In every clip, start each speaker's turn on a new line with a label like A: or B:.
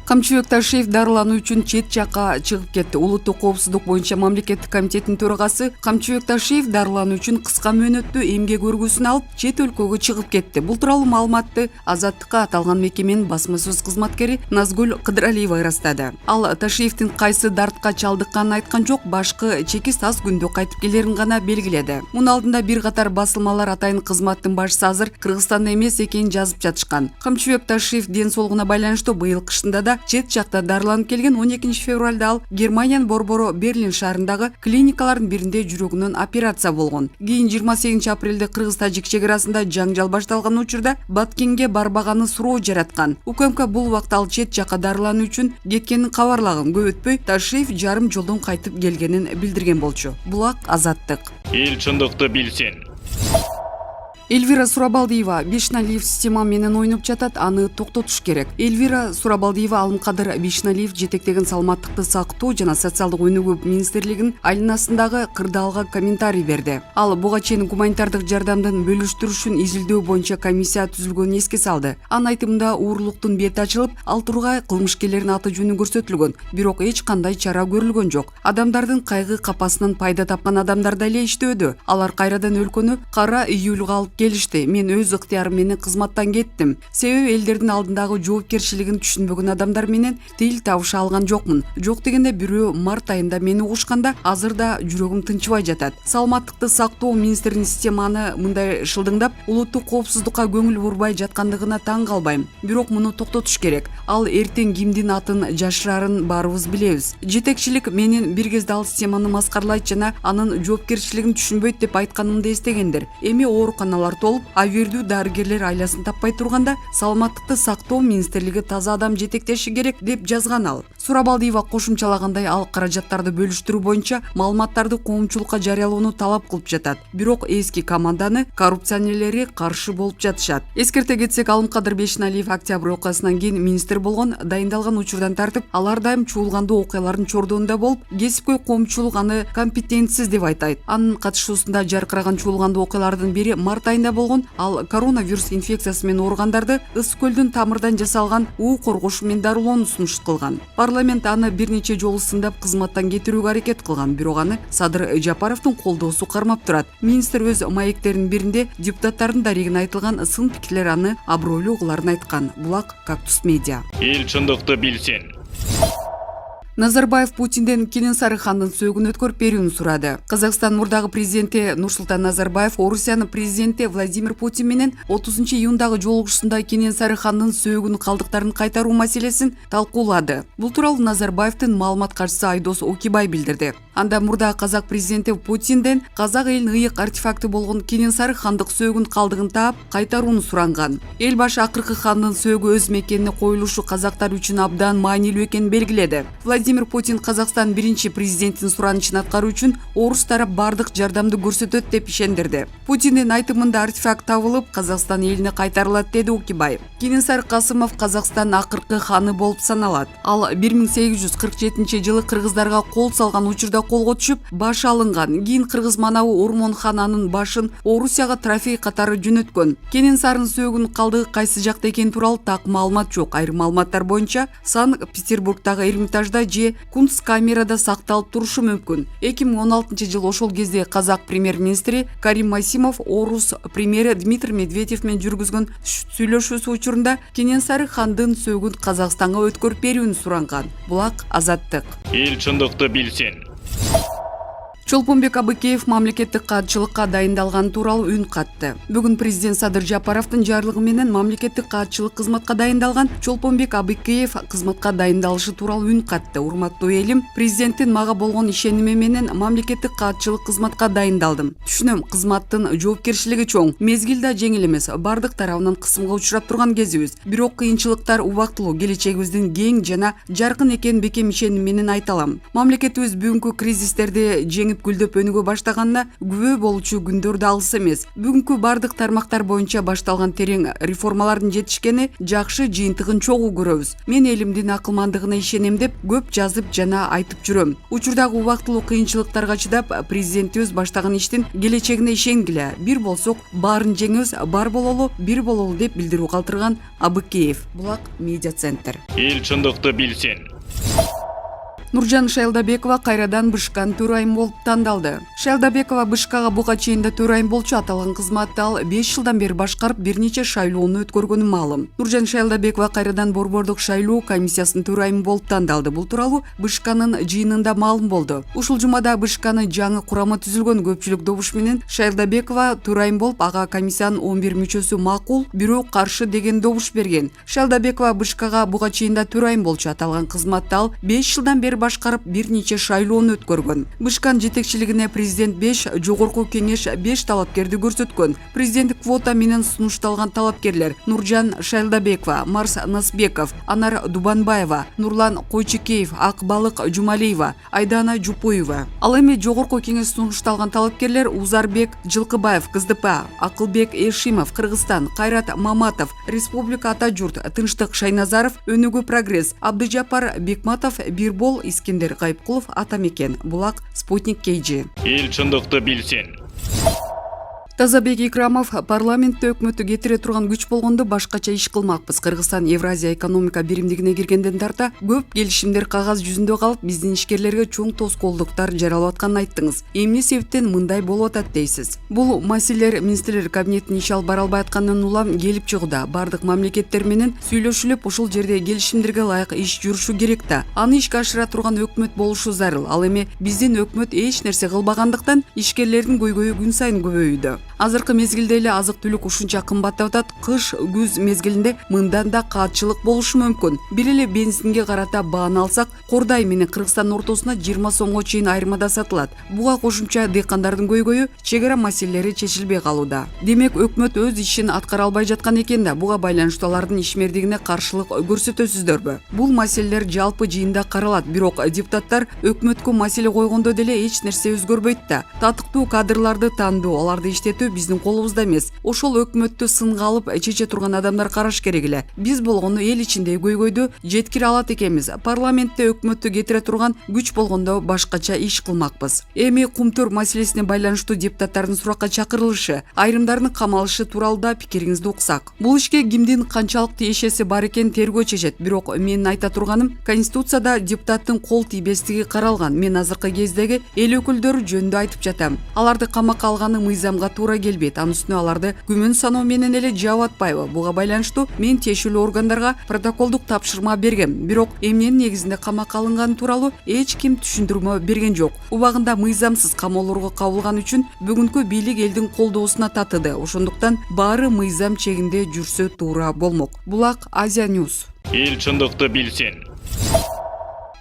A: Камчыбек Ташиев дарылануу үчүн чет жакка чыгып кетти. Улуттук коопсуздук боюнча мамлекеттик комитеттин төрагасы Камчыбек Ташиев дарылануу үчүн кыска мөөнөттүү эмгек өргүсүн алып чет өлкөгө чыгып кетти. Бул тууралуу маалыматты Азаттыкка аталган мекеменин басма сөз кызматкери Назгүл Кыдыралиева ырастады. Ал Ташиевдин кайсы дартка чалдыкканын айткан жок, башкы чекис аз күндө кайтып келерин гана белгиледи. Мунун алдында бир катар басылмалар атайын кызматтын башчысы азыр Кыргызстанда эмес экенин жазып жатышкан. Камчыбек Ташиев ден соолугуна байланыштуу быйыл кышында да чет жакта дарыланып келген. 12 февралда ал Германиянын Борборо Берлин шаарындагы клиникалардын биринде жүрөгүнөн операция болгон. Кийин 28 апрелде Кыргыз-Тажик чек-арасында жаңжал башталган учурда Баткенге барбаганы суроо жараткан. УКМК бул убакта ал чет жакка дарылануу үчүн кеткенин кабарлаган. Көп өтпөй Ташиев жарым жолдон кайтып келгенин билдирген болчу. Булак Азаттык.
B: Эл чындыкты билсин.
A: Эльвира Сурабалдиева Бишналиев система менен ойноп жатат, аны токтотуш керек. Эльвира Сурабалдиева Алымкадыр Бишналиев жетектеген саламаттыкты сактоо жана социалдык өнүгүү министрлигинин айланасындагы кырдаалга комментарий берди. Ал буга чейин гуманитардык жардамдын бөлүштүрүшүн изилдөө боюнча комиссия түзүлгөнүн эске салды. Анын айтымында уурлуктун бети ачылып, ал тургай кылмышкерлердин аты жөнү көрсөтүлгөн, бирок эч кандай чара көрүлгөн жок. Адамдардын кайгы капасынан пайда тапкан адамдар да эле иштөөдө. Алар кайрадан өлкөнү кара июлга алып келишти. Мен өз ыктыярым менен кызматтан кеттим. Себеби элдердин алдындагы жоопкерчилигин түшүнбөгөн адамдар менен тил табыша алган жокмун. Жок дегенде бирөө март айында мени угушканда азыр да жүрөгүм тынчыбай жатат. Саламаттыкты сактоо министринин системаны мындай шылдыңдап, улуттук коопсуздукка көңүл бурбай жаткандыгына таң калбайм. Бирок муну токтотуш керек. Ал эртең кимдин атын жашырарын баарыбыз билебиз. Жетекчилик менин бир кезде ал системаны маскарлайт жана анын жоопкерчилигин түшүнбөйт деп айтканымды эстегендир. Эми ооруканалар толуп, абийирдүү дарыгерлер айласын таппай турганда саламаттыкты сактоо министрлиги таза адам жетектеши керек деп жазган ал. Сурабалдиева кошумчалагандай, ал каражаттарды бөлүштүрүү боюнча маалыматтарды коомчулукка жарыялоону талап кылып жатат. Бирок эски команданы коррупционерлери каршы болуп жатышат. Эскерте кетсек, Алымкадыр Бишналиев октябрь окуясынан кийин министр болгон, дайындалган учурдан тартып, ал ар дайым чуулгандуу окуялардын чордонунда болуп, кесипкөй коомчулук аны компетентсиз деп айтат. Анын катышуусунда жаркыраган чуулгандуу окуялардын бири март айында болгон. Ал коронавирус инфекциясы менен ооругандарды ыс көлдүн тамырдан жасалган уу коргошу менен дарылоону сунуш кылган. Парламент аны бир нече жолу сындап кызматтан кетирүүгө аракет кылган, бирок аны Садыр Жапаровдун колдоосу кармап турат. Министр өз маектеринин биринде депутаттардын дарегине айтылган сын пикирлер аны абройлуу кыларын айткан. Булак Кактус Медиа.
B: Эл чындыкты билсин.
A: Назарбаев Путинден Кенесары хандын сөөгүн өткөрүп берүүнү сурады. Казакстан мурдагы президенти Нурсултан Назарбаев Орусиянын президенти Владимир Путин менен 30 июндагы жолугушуусунда Кенесары хандын сөөгүн калдыктарын кайтаруу маселесин талкуулады. Бул тууралуу Назарбаевдин маалымат катчысы Айдос Окибай билдирди. Анда мурдагы казак президенти Путинден казак элинин ыйык артефакты болгон Кенесары хандык сөөгүн калдыгын таап кайтарууну суранган. Эл башы акыркы хандын сөөгү өз мекенине коюлушу казактар үчүн абдан маанилүү экенин белгиледи. Владимир Путин Казакстан биринчи президентин суранычын аткаруу үчүн орус тарап бардык жардамды көрсөтөт деп ишендирди. Путиндин айтымында артефакт табылып, Казакстан элине кайтарылат, деди Окибай. Кенесары Касымов Казакстандын акыркы ханы болуп саналат. Ал 1847 жылы кыргыздарга кол салган учурда колго түшүп, башы алынган. Кийин кыргыз манабы Урмон хан анын башын Орусияга трофей катары жөнөткөн. Кенесарынын сөөгүнүн калдыгы кайсы жакта экени тууралуу так маалымат жок. Айрым маалыматтар боюнча Санкт-Петербургдагы Эрмитажда же Кунсткамерада сакталып турушу мүмкүн. 2016 жылы ошол кезде казак премьер-министри Карим Масимов орус премьери Дмитрий Медведев менен жүргүзгөн сүйлөшүүсү учурунда Кенесары хандын сөөгүн Казакстанга өткөрүп берүүнү суранган. Булак Азаттык.
B: Эл чындыкты билсин.
A: Чолпонбек Абыкеев мамлекеттик каатчылыкка дайындалган тууралуу үн катты. Бүгүн президент Садыр Жапаровдун жарлыгы менен мамлекеттик каатчылык кызматка дайындалган Чолпонбек Абыкеев кызматка дайындалышы тууралуу үн катты. Урматтуу элим, президенттин мага болгон ишеними менен мамлекеттик каатчылык кызматка дайындалдым. Түшүнөм, кызматтын жоопкерчилиги чоң, мезгил да жеңил эмес, бардык тарабынан кысымга учурап турган кезибиз. Бирок кыйынчылыктар убактылуу, келечегибиздин кең жана жаркын экенин бекем ишеним менен айта алам. Мамлекетибиз бүгүнкү кризистерди жеңип жайнап гүлдөп өнүгө баштаганына күбө болчу күндөр да алыс эмес. Бүгүнкү бардык тармактар боюнча башталган терең реформалардын жетишкени жакшы жыйынтыгын чогуу көрөбүз. Мен элимдин акылмандыгына ишенем деп көп жазып жана айтып жүрөм. Учурдагы убактылуу кыйынчылыктарга чыдап, президентибиз баштаган иштин келечегине ишенгиле. Бир болсок, баарын жеңебиз, бар бололу, бир бололу деп билдирүү калтырган Абыкеев. Булак медиа центр.
B: Эл чындыкты билсин.
A: Нуржан Шайлдабекова кайрадан БШКнын төрайымы болуп тандалды. Шайлдабекова БШКга буга чейин да төрайым болчу. Аталган кызматты ал 5 жылдан бери башкарып, бир нече шайлоону өткөргөнү маалым. Нуржан Шайлдабекова кайрадан Борбордук шайлоо комиссиясынын төрайымы болуп тандалды. Бул тууралуу БШКнын жыйынында маалым болду. Ушул жумада БШКнын жаңы курамы түзүлгөн. Көпчүлүк добуш менен Шайлдабекова төрайым болуп, ага комиссиянын 11 мүчөсү макул, бирөө каршы деген добуш берген. Шайлдабекова БШКга буга чейин да төрайым болчу. Аталган кызматты ал 5 жылдан бери башкарып, бир нече шайлоону өткөргөн. БШКнын жетекчилигине президент 5, жогорку кеңеш 5 талапкерди көрсөткөн. Президенттик квота менен сунушталган талапкерлер: Нуржан Шайлдабекова, Марс Насбеков, Анар Дубанбаева, Нурлан Койчекеев, Акбалык Жумалиева, Айдана Жупоева. Ал эми жогорку кеңеш сунушталган талапкерлер: Узарбек Жылкыбаев, КСДП, Акылбек Эшимов, Кыргызстан, Кайрат Маматов, Республика Ата журт, Тынчтык Шайназаров, Өнүгүү Прогресс, Абдыжапар Бекматов, Бирбол Искендер Гайыпкулов, Атамекен. Булак Спутник KG.
B: Эл чындыкты билсин.
A: Тазабек Икрамов: парламентте өкмөттү кетире турган күч болгондо башкача иш кылмакпыз. Кыргызстан Евразия экономика биримдигине киргенден тарта көп келишимдер кагаз жүзүндө калып, биздин ишкерлерге чоң тоскоолдуктар жаралып атканын айттыңыз. Эмне себептен мындай болуп атат дейсиз? Бул маселелер министрлер кабинетинин иш алып бара албай атканынан улам келип чыгууда. Бардык мамлекеттер менен сүйлөшүлүп, ушул жерде келишимдерге ылайык иш жүрүшү керек да. Аны ишке ашыра турган өкмөт болушу зарыл. Ал эми биздин өкмөт эч нерсе кылбагандыктан ишкерлердин көйгөйү күн сайын көбөйүүдө. Азыркы мезгилде эле азык-түлүк ушунча кымбаттап атат. Кыш, күз мезгилинде мындан да каатчылык болушу мүмкүн. Бир эле бензинге карата бааны алсак, Кордай менен Кыргызстан ортосуна 20 сомго чейин айырмада сатылат. Буга кошумча дыйкандардын көйгөйү чегара маселелери чечилбей калууда. Демек, өкмөт өз ишин аткара албай жаткан экен да, буга байланыштуу алардын ишмердигине каршылык көрсөтөсүздөрбү? Бул маселелер жалпы жыйында каралат, бирок депутаттар өкмөткө маселе койгондо деле эч нерсе өзгөрбөйт да. Татыктуу кадрларды тандоо, аларды иштетүү биздин колубузда эмес. Ошол өкмөттү сынга алып чече турган адамдар караш керек эле. Биз болгону эл ичиндеги көйгөйдү жеткире алат экенбиз. Парламентте өкмөттү кетире турган күч болгондо башкача иш кылмакпыз. Эми Кумтөр маселесине байланыштуу депутаттардын суракка чакырылышы, айрымдардын камалышы тууралуу да пикириңизди уксак. Бул ишке кимдин канчалык тиешеси бар экен тергөө чечет. Бирок менин айта турганым, Конституцияда депутаттын кол тийбестиги каралган. Мен азыркы кездеги эл өкүлдөрү жөнүндө айтып жатам. Аларды камакка алганы мыйзамга туура келбейт. Анын үстүнө аларды күмөн саноо менен эле жаап атпайбы? Буга байланыштуу мен тиешелүү органдарга протоколдук тапшырма бергем. Бирок эмненин негизинде камакка алынганы тууралуу эч ким түшүндүрмө берген жок. Убагында мыйзамсыз камоолорго кабылган үчүн бүгүнкү бийлик элдин колдоосуна татыды. Ошондуктан баары мыйзам чегинде жүрсө туура болмок. Булак Азия News.
B: Эл чындыкты билсин.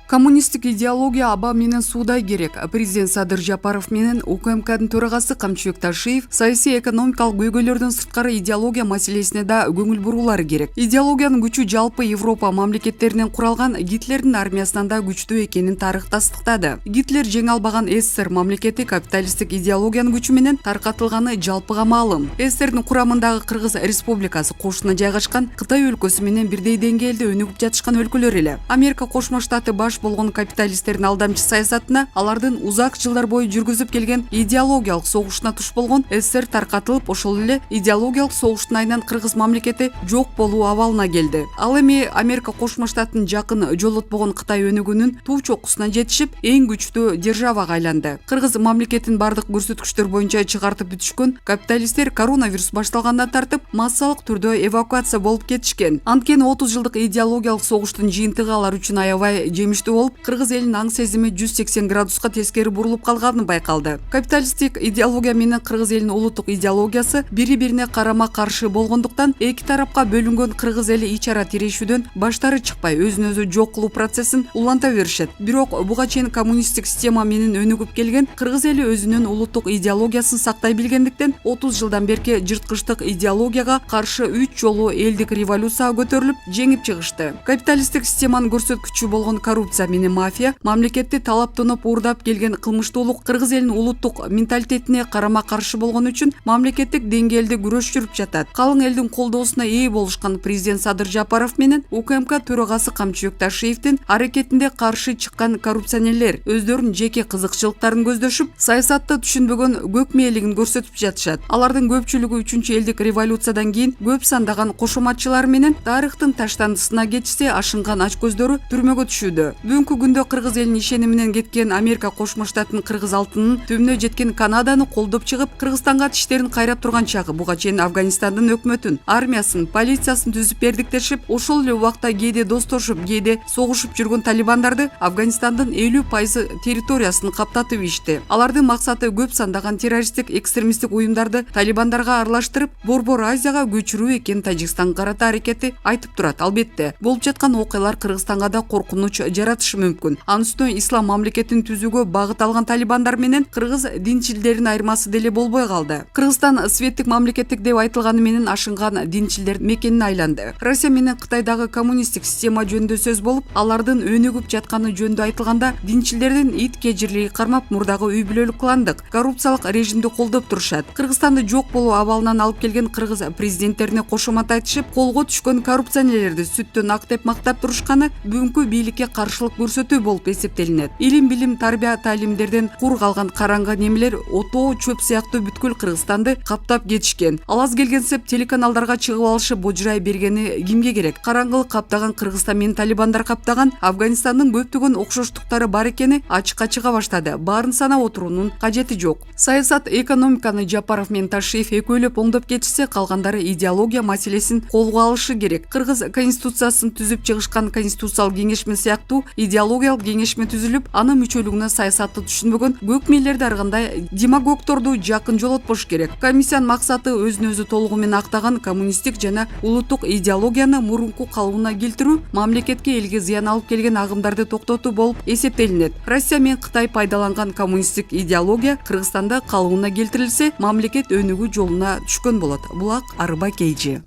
A: Коммунисттик идеология аба менен суудай керек. Президент Садыр Жапаров менен УКМКдын төрагасы Камчыбек Ташиев саясий экономикалык көйгөйлөрдөн сырткары идеология маселесине да көңүл буруулары керек. Идеологиянын күчү жалпы Европа мамлекеттеринен куралган Гитлердин армиясынан да күчтүү экенин тарых тастыктады. Гитлер жеңе албаган СССР мамлекети капиталисттик идеологиянын күчү менен таркатылганы жалпыга маалым. СССРдин курамындагы Кыргыз Республикасы кошуна жайгашкан Кытай өлкөсү менен бирдей деңгээлде өнүгүп жатышкан өлкөлөр эле. Америка Кошмо Штаты баш болгон капиталисттердин алдамчы саясатына, алардын узак жылдар бою жүргүзүп келген идеологиялык согушуна туш болгон СССР таркатылып, ошол эле идеологиялык согуштун айынан Кыргыз мамлекети жок болуу абалына келди. Ал эми Америка Кошмо Штатын жакын жолотпогон Кытай өнүгүүнүн туу чокусуна жетишип, эң күчтүү державага айланды. Кыргыз мамлекетин бардык көрсөткүчтөр боюнча чыгартып бүтүшкөн капиталисттер коронавирус башталгандан тартып массалык түрдө эвакуация болуп кетишкен. Анткени 30 жылдык идеологиялык согуштун жыйынтыгы алар үчүн аябай жемиштүү болуп, Кыргыз элинин аң сезими 180 градуска тескери бурулуп калганы байкалды. Капиталисттик идеология менен Кыргыз элинин улуттук идеологиясы бири-бирине карама каршы болгондуктан эки тарапка бөлүнгөн Кыргыз эли ич ара тирешүүдөн баштары чыкпай өзүн өзү жок кылуу процессин уланта беришет. Бирок буга чейин коммунисттик система менен өнүгүп келген Кыргыз эли өзүнүн улуттук идеологиясын сактай билгендиктен 30 жылдан берки жырткычтык идеологияга каршы 3 жолу элдик революцияга көтөрүлүп жеңип чыгышты. Капиталисттик системанын көрсөткүчү болгон коррупция коррупция менен мафия мамлекетти талаптоноп уурдап келген кылмыштуулук кыргыз элинин улуттук менталитетине карама каршы болгон үчүн мамлекеттик деңгээлде күрөш жүрүп жатат. Калың элдин колдоосуна ээ болушкан президент Садыр Жапаров менен УКМК төрагасы Камчыбек Ташиевдин аракетинде каршы чыккан коррупционерлер өздөрүнүн жеке кызыкчылыктарын көздөшүп, саясатты түшүнбөгөн көк мээлигин көрсөтүп жатышат. Алардын көпчүлүгү 3-элдик революциядан кийин көп сандаган кошоматчылар менен тарыхтын таштандысына кетишсе ашынган ач көздөрү түрмөгө түшүүдө. Бүгүнкү күндө кыргыз элинин ишениминен кеткен Америка Кошмо Штаттын кыргыз алтынын түбүнө жеткен Канаданы колдоп чыгып, Кыргызстанга тиштерин кайрап турган чагы буга чейин Афганистандын өкмөтүн, армиясын, полициясын түзүп бердиктешип, ошол эле убакта кээде достошуп, кээде согушуп жүргөн талибандарды Афганистандын 50% территориясын каптатып ишти. Алардын максаты көп сандаган террористтик, экстремисттик уюмдарды талибандарга аралаштырып, Борбор Азияга көчүрүү экен Тажикстан карата аракети айтып турат. Албетте, болуп жаткан окуялар Кыргызстанга да коркунуч жаратышы мүмкүн. Анын үстүнө ислам мамлекетин түзүүгө багыт алган талибандар менен кыргыз динчилдеринин айырмасы деле болбой калды. Кыргызстан светтик мамлекеттик деп айтылганы менен ашынган динчилдер мекенине айланды. Россия менен Кытайдагы коммунисттик система жөнүндө сөз болуп, алардын өнүгүп жатканы жөнүндө айтылганда, динчилдердин ит кежирлиги кармап мурдагы үй бүлөлүк кландык, коррупциялык режимди колдоп турушат. Кыргызстанды жок болуу абалынан алып келген кыргыз президенттерине кошомат айтышып, колго түшкөн коррупционерлерди сүттөн ак деп мактап турушканы бүгүнкү бийликке каршылык көрсөтүү болуп эсептелинет. Илим, билим, тарбия, таалимдерден кур калган караңгы немелер отоо, чөп сыяктуу бүткүл Кыргызстанды каптап кетишкен. Ал аз келгенсеп телеканалдарга чыгып алышып божурай бергени кимге керек? Караңгылык каптаган Кыргызстан менен талибандар каптаган Афганистандын көптөгөн окшоштуктары бар экени ачыкка чыга баштады. Баарын санап отуруунун кажети жок. Саясат, экономиканы Жапаров менен Ташиев экөөлөп оңдоп кетишсе, калгандары идеология маселесин колго алышы керек. Кыргыз конституциясын түзүп чыгышкан конституциялык кеңешме сыяктуу идеологиялык кеңешме түзүлүп, анын мүчөлүгүнө саясатты түшүнбөгөн көк мээлерди ар кандай демагогторду жакын жолотпош керек. Комиссиянын максаты өзүн өзү толугу менен актаган коммунисттик жана улуттук идеологияны мурунку калыбына келтирүү, мамлекетке элге зыян алып келген агымдарды токтотуу болуп эсептелинет. Россия менен Кытай пайдаланган коммунисттик идеология Кыргызстанда калыбына келтирилсе, мамлекет өнүгүү жолуна түшкөн болот. Булак Арыба Кейжи.